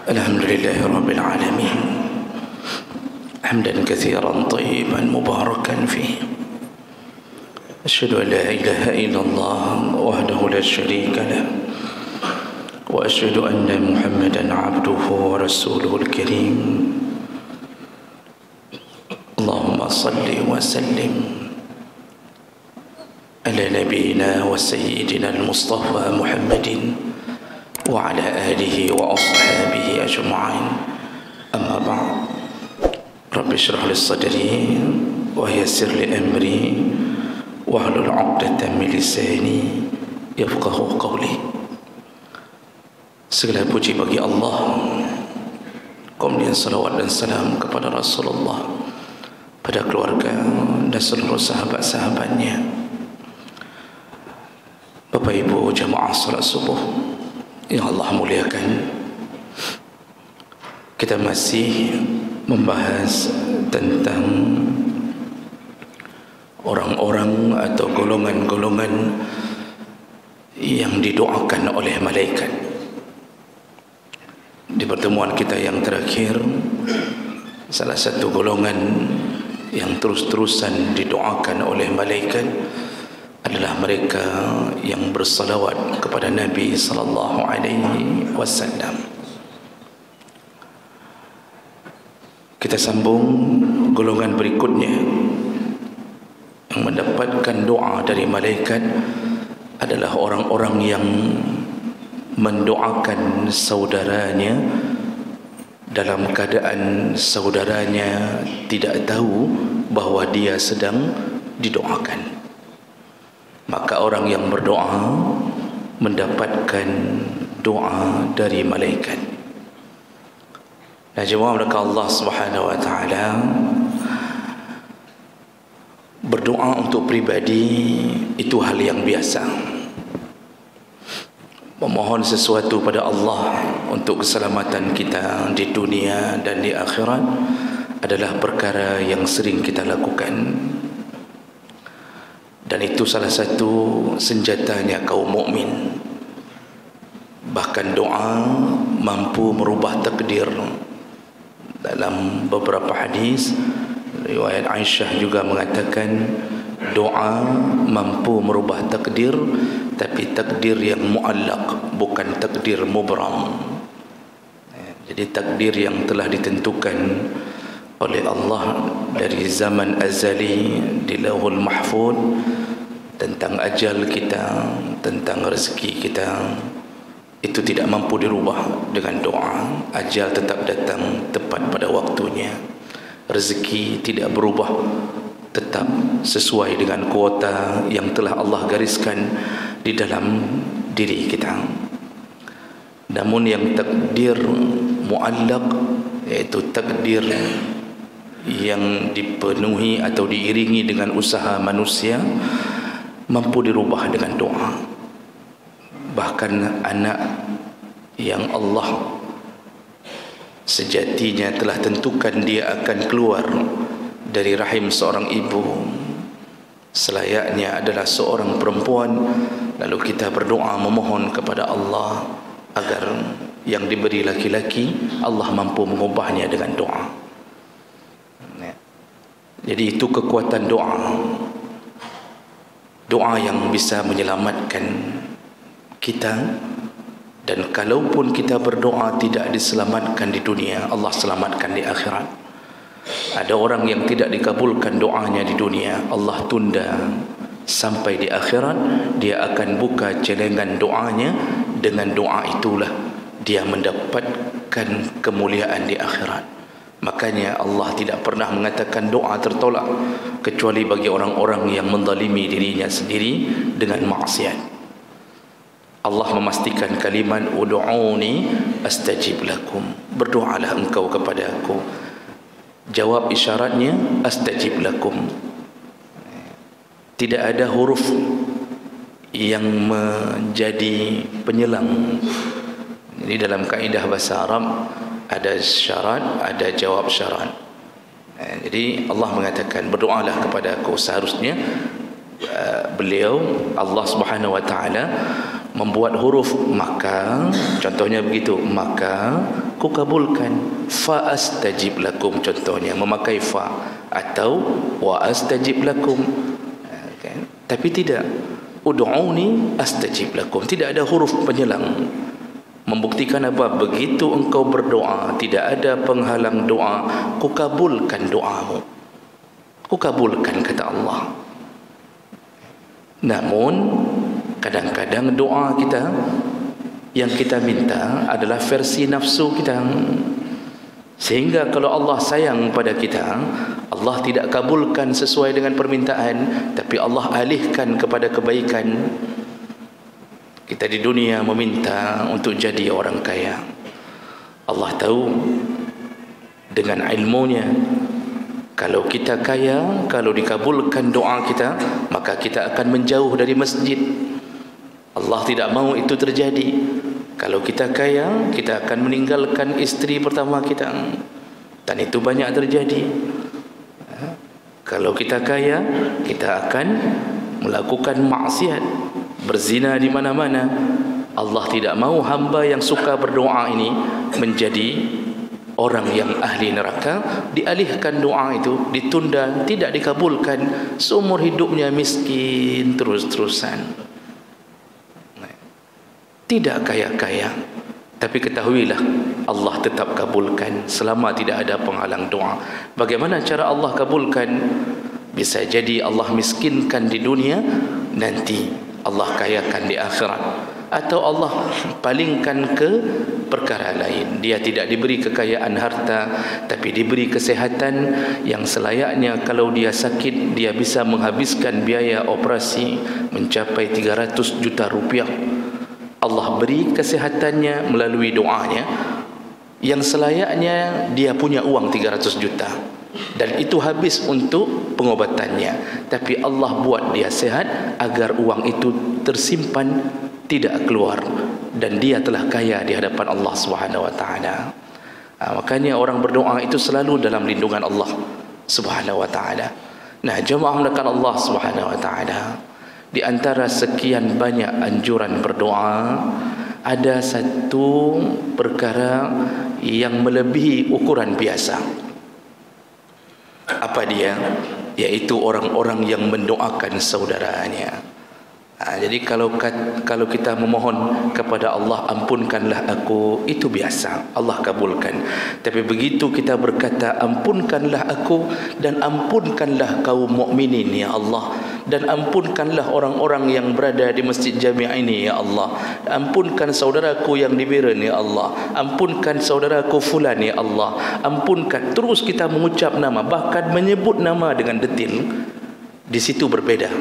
الحمد لله رب العالمين حمدا كثيرا طيبا مباركا فيه. أشهد أن لا إله إلا الله وحده لا شريك له، وأشهد أن محمدا عبده ورسوله الكريم. اللهم صل وسلم على نبينا وسيدنا المصطفى محمد وعلى آله وأصحابه أجمعين. أما بعد، رب اشرح لي صدري ويسر لي أمري واحلل عقدة من لساني يفقهوا قولي. Segala puji bagi Allah, kemudian salawat dan salam kepada Rasulullah, pada keluarga dan seluruh sahabat-sahabatnya. Bapak Ibu jamaah salat subuh yang Allah muliakan, kita masih membahas tentang orang-orang atau golongan-golongan yang didoakan oleh malaikat. Di pertemuan kita yang terakhir, salah satu golongan yang terus-terusan didoakan oleh malaikat adalah mereka yang bersalawat kepada Nabi sallallahu alaihi wasallam. Kita sambung golongan berikutnya yang mendapatkan doa dari malaikat adalah orang-orang yang mendoakan saudaranya dalam keadaan saudaranya tidak tahu bahawa dia sedang didoakan. Maka orang yang berdoa mendapatkan doa dari malaikat. Nah, jemaah mereka Allah Subhanahu wa taala, berdoa untuk pribadi itu hal yang biasa. Memohon sesuatu pada Allah untuk keselamatan kita di dunia dan di akhirat adalah perkara yang sering kita lakukan. Dan itu salah satu senjatanya kaum mukmin. Bahkan doa mampu merubah takdir. Dalam beberapa hadis, riwayat Aisyah juga mengatakan doa mampu merubah takdir, tapi takdir yang muallaq, bukan takdir mubram. Jadi takdir yang telah ditentukan oleh Allah dari zaman azali di Lauhul Mahfuz tentang ajal kita, tentang rezeki kita, itu tidak mampu dirubah dengan doa. Ajal tetap datang tepat pada waktunya. Rezeki tidak berubah, tetap sesuai dengan kuota yang telah Allah gariskan di dalam diri kita. Namun yang takdir muallaq, yaitu takdir yang dipenuhi atau diiringi dengan usaha manusia, mampu dirubah dengan doa. Bahkan anak yang Allah sejatinya telah tentukan dia akan keluar dari rahim seorang ibu, selayaknya adalah seorang perempuan, lalu kita berdoa memohon kepada Allah agar yang diberi laki-laki Allah mampu mengubahnya dengan doa. Jadi itu kekuatan doa. Doa yang bisa menyelamatkan kita. Dan kalaupun kita berdoa tidak diselamatkan di dunia, Allah selamatkan di akhirat. Ada orang yang tidak dikabulkan doanya di dunia, Allah tunda sampai di akhirat, dia akan buka celengan doanya. Dengan doa itulah dia mendapatkan kemuliaan di akhirat. Makanya Allah tidak pernah mengatakan doa tertolak kecuali bagi orang-orang yang menzalimi dirinya sendiri dengan maksiat. Allah memastikan kalimat ud'uni astajib lakum, berdoalah engkau kepada aku. Jawab isyaratnya astajib lakum. Tidak ada huruf yang menjadi penyelang. Jadi dalam kaedah bahasa Arab ada syarat, ada jawab syarat. Jadi Allah mengatakan berdoalah kepada aku. Seharusnya beliau Allah Subhanahu wa taala membuat huruf maka, contohnya begitu, maka ku kabulkan. Fa astajib lakum, contohnya memakai fa, atau wa astajib lakum, kan? Tapi tidak ud'uni astajib lakum, tidak ada huruf penyelang. Membuktikan apa? Begitu engkau berdoa, tidak ada penghalang doa, ku kabulkan doamu, ku kabulkan, kata Allah. Namun kadang-kadang doa kita yang kita minta adalah versi nafsu kita, sehingga kalau Allah sayang pada kita, Allah tidak kabulkan sesuai dengan permintaan, tapi Allah alihkan kepada kebaikan. Kita di dunia meminta untuk jadi orang kaya. Allah tahu dengan ilmunya, kalau kita kaya, kalau dikabulkan doa kita, maka kita akan menjauh dari masjid. Allah tidak mau itu terjadi. Kalau kita kaya, kita akan meninggalkan istri pertama kita, dan itu banyak terjadi. Kalau kita kaya, kita akan melakukan maksiat, berzina di mana-mana. Allah tidak mau hamba yang suka berdoa ini menjadi orang yang ahli neraka. Dialihkan doa itu, ditunda, tidak dikabulkan, seumur hidupnya miskin terus-terusan. Tidak kaya-kaya, tapi ketahuilah Allah tetap kabulkan selama tidak ada penghalang doa. Bagaimana cara Allah kabulkan? Bisa jadi Allah miskinkan di dunia, nanti Allah kayakan di akhirat. Atau Allah palingkan ke perkara lain. Dia tidak diberi kekayaan harta, tapi diberi kesehatan yang selayaknya kalau dia sakit, dia bisa menghabiskan biaya operasi mencapai 300 juta rupiah. Allah beri kesehatannya melalui doanya, yang selayaknya dia punya uang 300 juta, dan itu habis untuk pengobatannya, tapi Allah buat dia sehat agar uang itu tersimpan, tidak keluar, dan dia telah kaya di hadapan Allah Subhanahu wa taala. Makanya orang berdoa itu selalu dalam lindungan Allah Subhanahu wa taala. Nah, jemaah mendekatkan Allah Subhanahu wa taala, di antara sekian banyak anjuran berdoa, ada satu perkara yang melebihi ukuran biasa. Apa dia? Yaitu orang-orang yang mendoakan saudaranya. Jadi kalau kita memohon kepada Allah, ampunkanlah aku, itu biasa, Allah kabulkan. Tapi begitu kita berkata, ampunkanlah aku dan ampunkanlah kaum mukminin ya Allah, dan ampunkanlah orang-orang yang berada di masjid jami' ini ya Allah, ampunkan saudaraku yang di Biren ya Allah, ampunkan saudaraku fulan ya Allah, ampunkan. Terus kita mengucap nama, bahkan menyebut nama dengan detil. Di situ berbeda.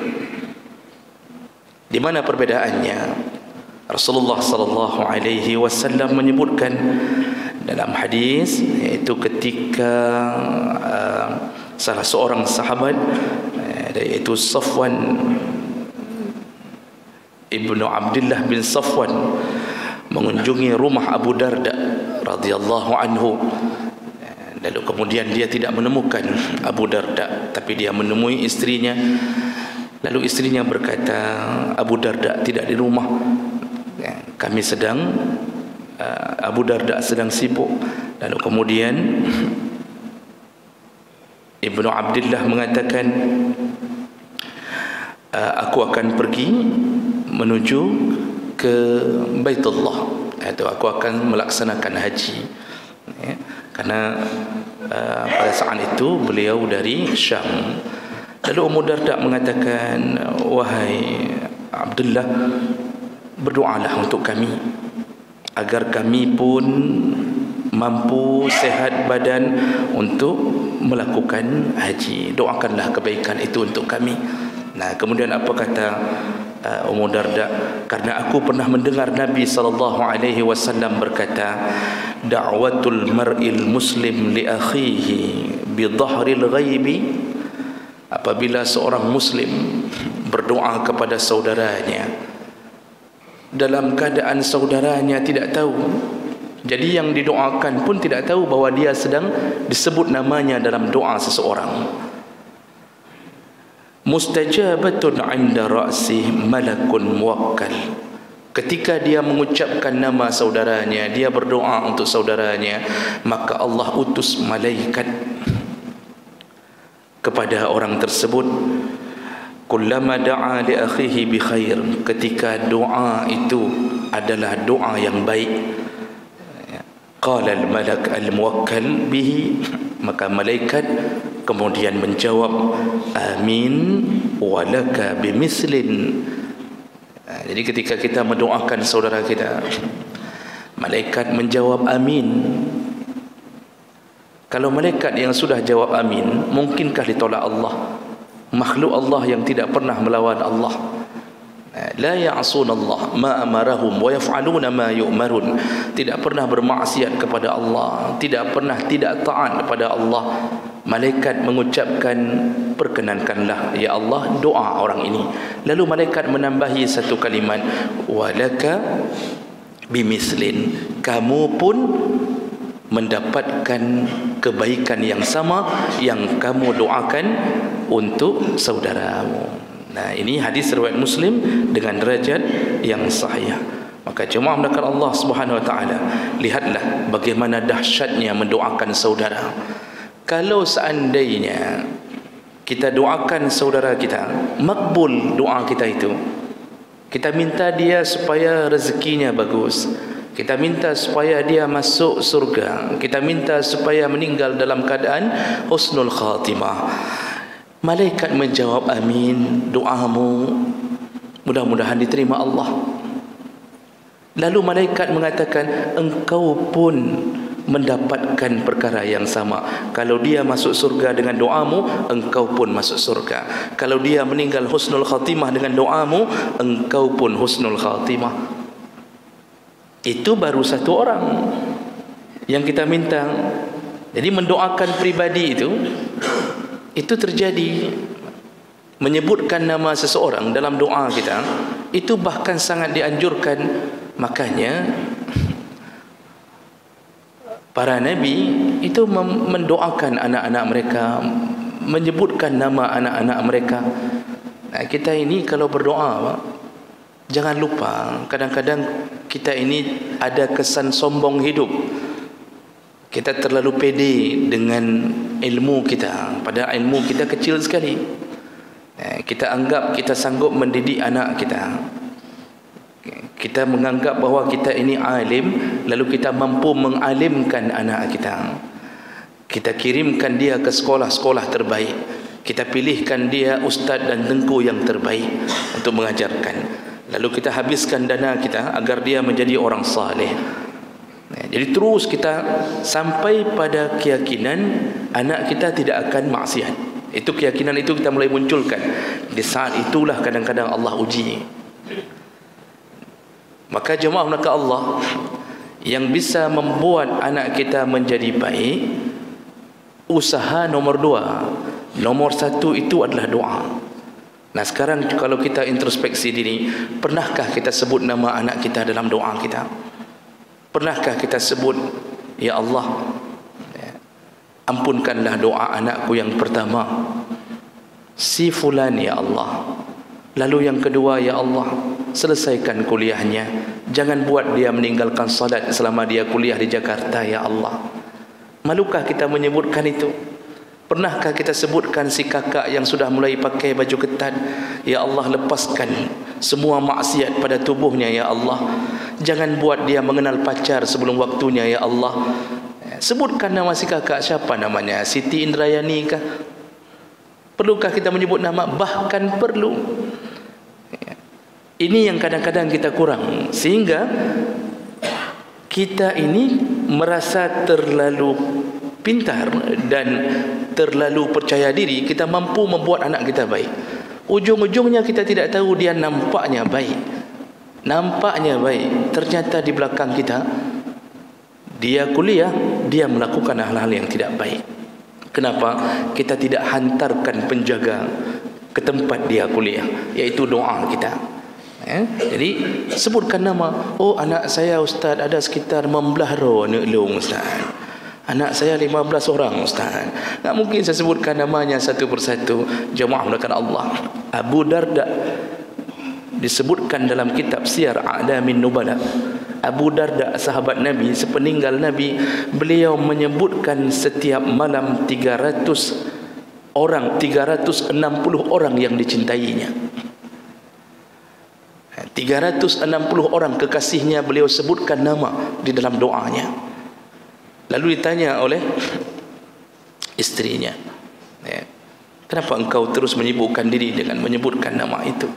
Di mana perbedaannya? Rasulullah sallallahu alaihi wasallam menyebutkan dalam hadis, yaitu ketika salah seorang sahabat, yaitu Safwan ibnu Abdullah bin Safwan, mengunjungi rumah Abu Darda radhiyallahu anhu. Lalu kemudian dia tidak menemukan Abu Darda, tapi dia menemui istrinya. Lalu istrinya berkata, Abu Darda tidak di rumah, kami sedang, Abu Darda sedang sibuk. Lalu kemudian Ibnu Abdullah mengatakan, aku akan pergi menuju ke Baitullah, atau aku akan melaksanakan haji, karena pada saat itu beliau dari Syam. Lalu Ummu Darda mengatakan, wahai Abdullah, berdoalah untuk kami agar kami pun mampu sehat badan untuk melakukan haji. Doakanlah kebaikan itu untuk kami. Nah, kemudian apa kata Ummu Darda? Karena aku pernah mendengar Nabi SAW berkata, da'watul mar'il muslim li akhihi bi dhahril ghaibi. Apabila seorang muslim berdoa kepada saudaranya dalam keadaan saudaranya tidak tahu, jadi yang didoakan pun tidak tahu bahwa dia sedang disebut namanya dalam doa seseorang, mustajabatun 'inda ra'sih malakun muwakkal. Ketika dia mengucapkan nama saudaranya, dia berdoa untuk saudaranya, maka Allah utus malaikat kepada orang tersebut. Kullama da'a li akhihi bi khair, ketika doa itu adalah doa yang baik, qala al malak al muwakkal bihi, maka malaikat kemudian menjawab, amin walaka bimislin. Jadi ketika kita mendoakan saudara kita, malaikat menjawab amin. Kalau malaikat yang sudah jawab amin, mungkinkah ditolak Allah? Makhluk Allah yang tidak pernah melawan Allah. La ya'sun Allah ma amarahum wa yaf'aluna ma yu'marun. Tidak pernah bermaksiat kepada Allah, tidak pernah tidak taat kepada Allah. Malaikat mengucapkan, perkenankanlah ya Allah doa orang ini. Lalu malaikat menambahi satu kalimat, walaka bimislin, kamu pun mendapatkan kebaikan yang sama yang kamu doakan untuk saudaramu. Nah, ini hadis riwayat Muslim dengan derajat yang sahih. Maka jemaah mendakar Allah Subhanahu wa taala, lihatlah bagaimana dahsyatnya mendoakan saudara. Kalau seandainya kita doakan saudara kita, makbul doa kita itu, kita minta dia supaya rezekinya bagus, kita minta supaya dia masuk surga, kita minta supaya meninggal dalam keadaan husnul khatimah, malaikat menjawab amin, doamu mudah-mudahan diterima Allah. Lalu malaikat mengatakan, engkau pun mendapatkan perkara yang sama. Kalau dia masuk surga dengan doamu, engkau pun masuk surga. Kalau dia meninggal husnul khatimah dengan doamu, engkau pun husnul khatimah. Itu baru satu orang yang kita minta. Jadi mendoakan pribadi itu terjadi. Menyebutkan nama seseorang dalam doa kita, itu bahkan sangat dianjurkan. Makanya para nabi itu mendoakan anak-anak mereka, menyebutkan nama anak-anak mereka. Nah, kita ini kalau berdoa, jangan lupa, kadang-kadang kita ini ada kesan sombong hidup. Kita terlalu pede dengan ilmu kita, padahal ilmu kita kecil sekali. Kita anggap kita sanggup mendidik anak kita. Kita menganggap bahawa kita ini alim, lalu kita mampu mengalimkan anak kita. Kita kirimkan dia ke sekolah-sekolah terbaik. Kita pilihkan dia ustaz dan tengku yang terbaik untuk mengajarkan. Lalu kita habiskan dana kita agar dia menjadi orang saleh. Jadi terus kita sampai pada keyakinan anak kita tidak akan maksiat. Itu keyakinan itu kita mulai munculkan. Di saat itulah kadang-kadang Allah uji. Maka jemaah maka Allah yang bisa membuat anak kita menjadi baik, usaha nomor 2. Nomor 1 itu adalah doa. Nah, sekarang kalau kita introspeksi diri, pernahkah kita sebut nama anak kita dalam doa kita? Pernahkah kita sebut, ya Allah, ampunkanlah doa anakku yang pertama, si fulan ya Allah. Lalu yang kedua, ya Allah, selesaikan kuliahnya. Jangan buat dia meninggalkan salat selama dia kuliah di Jakarta, ya Allah. Malukah kita menyebutkan itu? Pernahkah kita sebutkan si kakak yang sudah mulai pakai baju ketat, ya Allah, lepaskan semua maksiat pada tubuhnya, ya Allah. Jangan buat dia mengenal pacar sebelum waktunya, ya Allah. Sebutkan nama si kakak, siapa namanya? Siti Indrayani kah? Perlukah kita menyebut nama? Bahkan perlu. Ini yang kadang-kadang kita kurang, sehingga kita ini merasa terlalu pintar dan terlalu percaya diri, kita mampu membuat anak kita baik. Ujung-ujungnya kita tidak tahu dia nampaknya baik, ternyata di belakang kita dia kuliah, dia melakukan hal-hal yang tidak baik. Kenapa? Kita tidak hantarkan penjaga ke tempat dia kuliah, yaitu doa kita. Jadi sebutkan nama. Oh, anak saya ustaz ada sekitar 15 orang ustaz. Anak saya 15 orang ustaz. Tak mungkin saya sebutkan namanya satu persatu. Jemaah mulakan Allah. Abu Darda disebutkan dalam kitab Siyar A'lamin Nubala, Abu Darda sahabat Nabi sepeninggal Nabi, beliau menyebutkan setiap malam 360 orang yang dicintainya. 360 orang kekasihnya beliau sebutkan nama di dalam doanya. Lalu ditanya oleh istrinya, kenapa engkau terus menyibukkan diri dengan menyebutkan nama itu?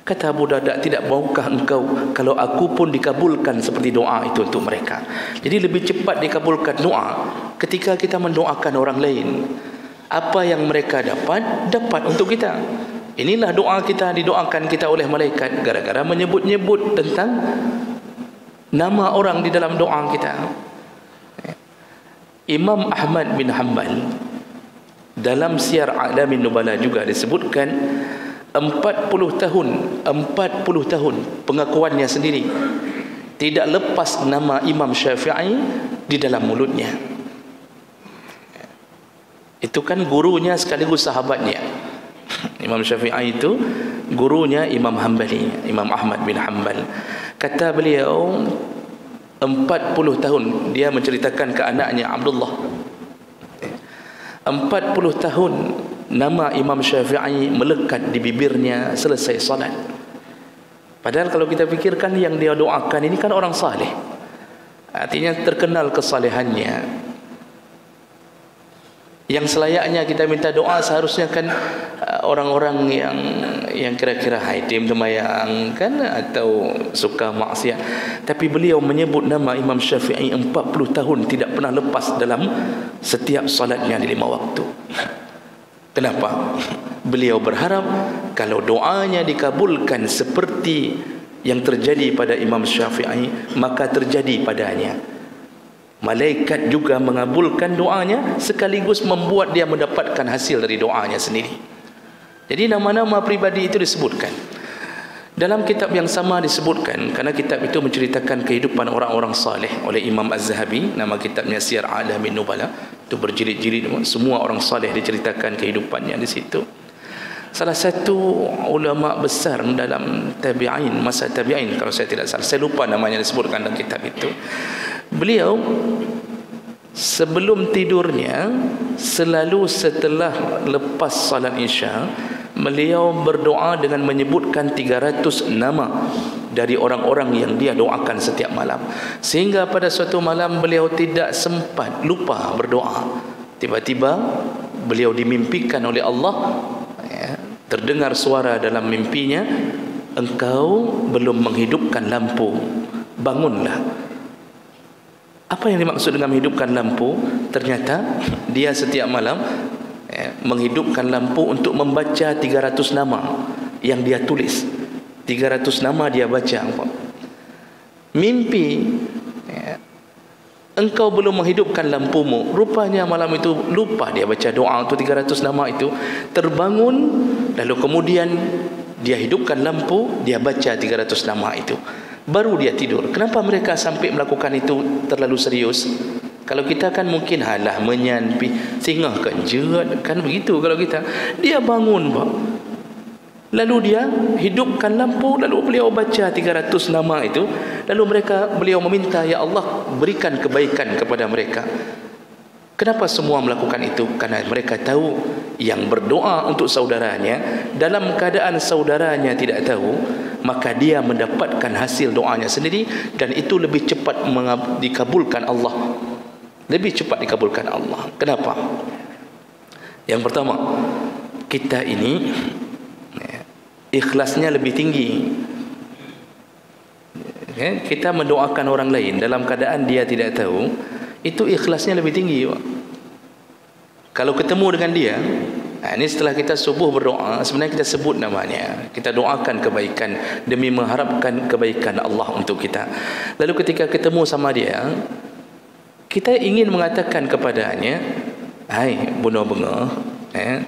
Kata Abu Darda, tidak maukah engkau kalau aku pun dikabulkan seperti doa itu untuk mereka? Jadi lebih cepat dikabulkan doa ketika kita mendoakan orang lain. Apa yang mereka dapat untuk kita. Inilah doa kita, didoakan kita oleh malaikat gara-gara menyebut-nyebut tentang nama orang di dalam doa kita. Imam Ahmad bin Hanbal dalam Siyar A'lamin Nubala juga disebutkan 40 tahun pengakuannya sendiri tidak lepas nama Imam Syafi'i di dalam mulutnya. Itu kan gurunya sekaligus sahabatnya. Imam Syafi'i itu gurunya Imam Hanbali, Imam Ahmad bin Hanbal. Kata beliau 40 tahun dia menceritakan ke anaknya Abdullah, 40 tahun nama Imam Syafi'i melekat di bibirnya selesai salat. Padahal kalau kita fikirkan yang dia doakan ini kan orang saleh, artinya terkenal kesalehannya. Yang selayaknya kita minta doa seharusnya kan orang-orang yang kira-kira haitim temayang kan, atau suka maksiat. Tapi beliau menyebut nama Imam Syafi'i 40 tahun tidak pernah lepas dalam setiap salatnya di 5 waktu. Kenapa? Beliau berharap kalau doanya dikabulkan seperti yang terjadi pada Imam Syafi'i, maka terjadi padanya. Malaikat juga mengabulkan doanya sekaligus membuat dia mendapatkan hasil dari doanya sendiri. Jadi nama-nama pribadi itu disebutkan. Dalam kitab yang sama disebutkan, karena kitab itu menceritakan kehidupan orang-orang saleh oleh Imam Az-Zahabi, nama kitabnya Siyar A'lamin Nubala. Itu berjilid-jilid, semua orang saleh diceritakan kehidupannya di situ. Salah satu ulama besar dalam tabi'in, masa tabi'in kalau saya tidak salah, saya lupa namanya disebutkan dalam kitab itu. Beliau sebelum tidurnya, selalu setelah lepas salat Isya, beliau berdoa dengan menyebutkan 300 nama dari orang-orang yang dia doakan setiap malam. Sehingga pada suatu malam beliau tidak sempat, lupa berdoa. Tiba-tiba beliau dimimpikan oleh Allah, terdengar suara dalam mimpinya, engkau belum menghidupkan lampu, bangunlah. Apa yang dimaksud dengan menghidupkan lampu? Ternyata dia setiap malam menghidupkan lampu untuk membaca 300 nama yang dia tulis. 300 nama dia baca. Mimpi, engkau belum menghidupkan lampumu. Rupanya malam itu lupa dia baca doa untuk 300 nama itu. Terbangun, lalu kemudian dia hidupkan lampu, dia baca 300 nama itu. Baru dia tidur. Kenapa mereka sampai melakukan itu terlalu serius? Kalau kita kan mungkin halah menyampi singgah kan jerat kan begitu. Kalau kita, dia bangun Pak, lalu dia hidupkan lampu, lalu beliau baca 300 nama itu. Lalu beliau meminta, ya Allah berikan kebaikan kepada mereka. Kenapa semua melakukan itu? Karena mereka tahu yang berdoa untuk saudaranya dalam keadaan saudaranya tidak tahu, maka dia mendapatkan hasil doanya sendiri, dan itu lebih cepat dikabulkan Allah. Lebih cepat dikabulkan Allah. Kenapa? Yang pertama, kita ini ikhlasnya lebih tinggi. Kita mendoakan orang lain dalam keadaan dia tidak tahu, itu ikhlasnya lebih tinggi. Kalau ketemu dengan dia, ini setelah kita subuh berdoa, sebenarnya kita sebut namanya, kita doakan kebaikan demi mengharapkan kebaikan Allah untuk kita. Lalu ketika ketemu sama dia, kita ingin mengatakan kepadanya, hai bunga-bunga,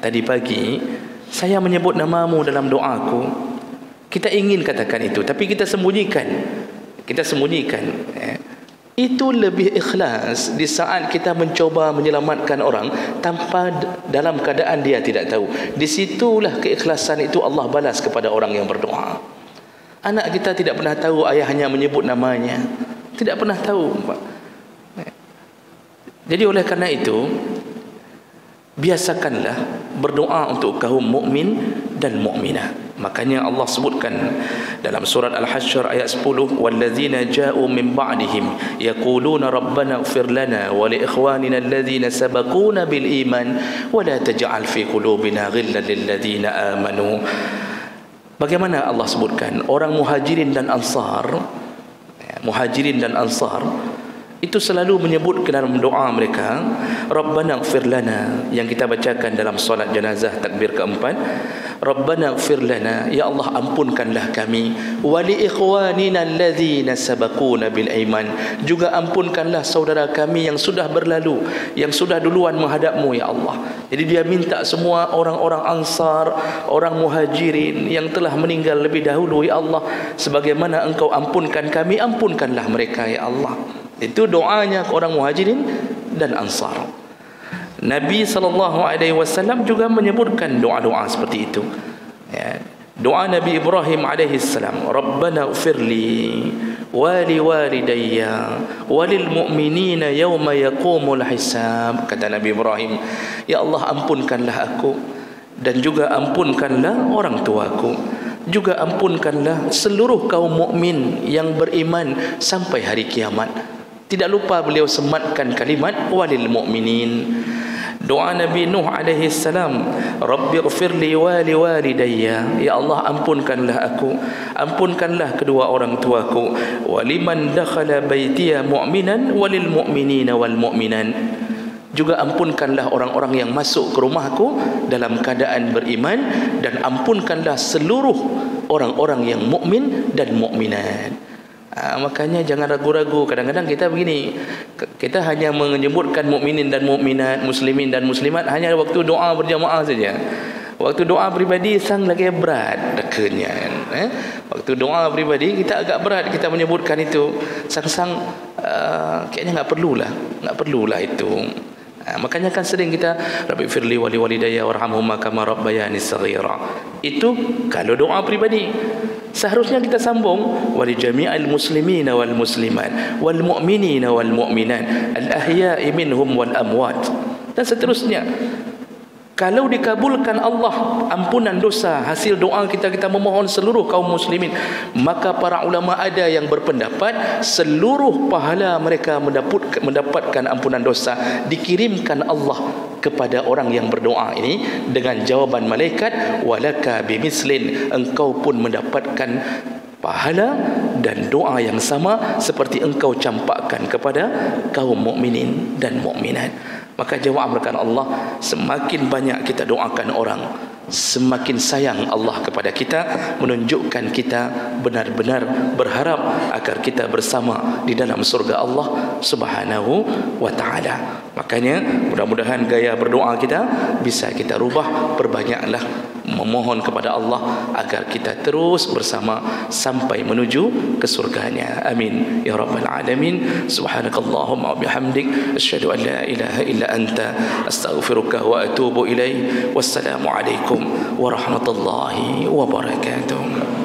tadi pagi saya menyebut namamu dalam doaku. Kita ingin katakan itu, tapi kita sembunyikan. Itu lebih ikhlas di saat kita mencoba menyelamatkan orang tanpa dalam keadaan dia tidak tahu. Disitulah keikhlasan itu Allah balas kepada orang yang berdoa. Anak kita tidak pernah tahu ayahnya menyebut namanya, tidak pernah tahu. Jadi oleh karena itu, biasakanlah berdoa untuk kaum mukmin dan mukminah. Makanya Allah sebutkan dalam surat Al-Hasyr ayat 10, walladzina ja'u min ba'dihim yaquluna rabbana ighfir lana wa li ikhwanina alladhina sabaquna bil iman wa la taj'al fi qulubina ghillan lil ladzina amanu. Bagaimana Allah sebutkan orang Muhajirin dan Ansar, Muhajirin dan Ansar itu selalu menyebut ke dalam doa mereka, Rabbana ighfir lana, yang kita bacakan dalam solat jenazah takbir keempat, Rabbana ighfir lana, ya Allah ampunkanlah kami, wa li ikhwanina alladzina sabaquna bil iman, juga ampunkanlah saudara kami yang sudah berlalu, yang sudah duluan menghadapmu ya Allah. Jadi dia minta semua orang-orang Ansar, orang Muhajirin yang telah meninggal lebih dahulu, ya Allah, sebagaimana engkau ampunkan kami, ampunkanlah mereka ya Allah. Itu doanya orang Muhajirin dan Ansar. Nabi SAW juga menyebutkan doa-doa seperti itu. Ya. Doa Nabi Ibrahim alaihissalam, Rabbana ighfirli wa li walidayya wa lil mu'minina yawma yaqumul hisab. Kata Nabi Ibrahim, ya Allah ampunkanlah aku dan juga ampunkanlah orang tuaku, juga ampunkanlah seluruh kaum mukmin yang beriman sampai hari kiamat. Tidak lupa beliau sematkan kalimat walil mu'minin. Doa Nabi Nuh alaihi salam, Rabbi ighfirli wa li walidayya, ya Allah ampunkanlah aku, ampunkanlah kedua orang tuaku, waliman dakhala baitiya mu'minan walil mu'minina wal mu'minan, juga ampunkanlah orang-orang yang masuk ke rumahku dalam keadaan beriman, dan ampunkanlah seluruh orang-orang yang mukmin dan mukminat. Makanya jangan ragu-ragu. Kadang-kadang kita begini, kita hanya menyebutkan mukminin dan mukminat, muslimin dan muslimat hanya waktu doa berjamaah saja. Waktu doa pribadi sang lagi berat dekenya. Waktu doa pribadi kita agak berat kita menyebutkan itu. Sang-sang kayaknya enggak perlulah itu. Makanya kan sering kita Rabbi firli wali walidayya warhamhuma kama rabbayani saghira. Itu kalau doa pribadi. Seharusnya kita sambung wali jami'al muslimina wal muslimat wal mu'minina wal mu'minat al ahya'i minhum wal amwat, dan seterusnya. Kalau dikabulkan Allah ampunan dosa hasil doa kita memohon seluruh kaum muslimin, maka para ulama ada yang berpendapat seluruh pahala mereka mendapatkan ampunan dosa dikirimkan Allah kepada orang yang berdoa ini dengan jawaban malaikat, walaka bimislin, engkau pun mendapatkan pahala dan doa yang sama seperti engkau campakkan kepada kaum mukminin dan mukminat. Maka jawab rekan Allah, semakin banyak kita doakan orang, semakin sayang Allah kepada kita, menunjukkan kita benar-benar berharap agar kita bersama di dalam surga Allah Subhanahu wa taala. Makanya mudah-mudahan gaya berdoa kita bisa kita rubah, perbanyaklah memohon kepada Allah agar kita terus bersama sampai menuju ke surganya. Amin ya rabbal alamin. Subhanakallahumma wa bihamdik asyhadu an la ilaha illa anta astaghfiruka wa atubu ilaik. Wassalamu alaikum warahmatullahi wabarakatuh.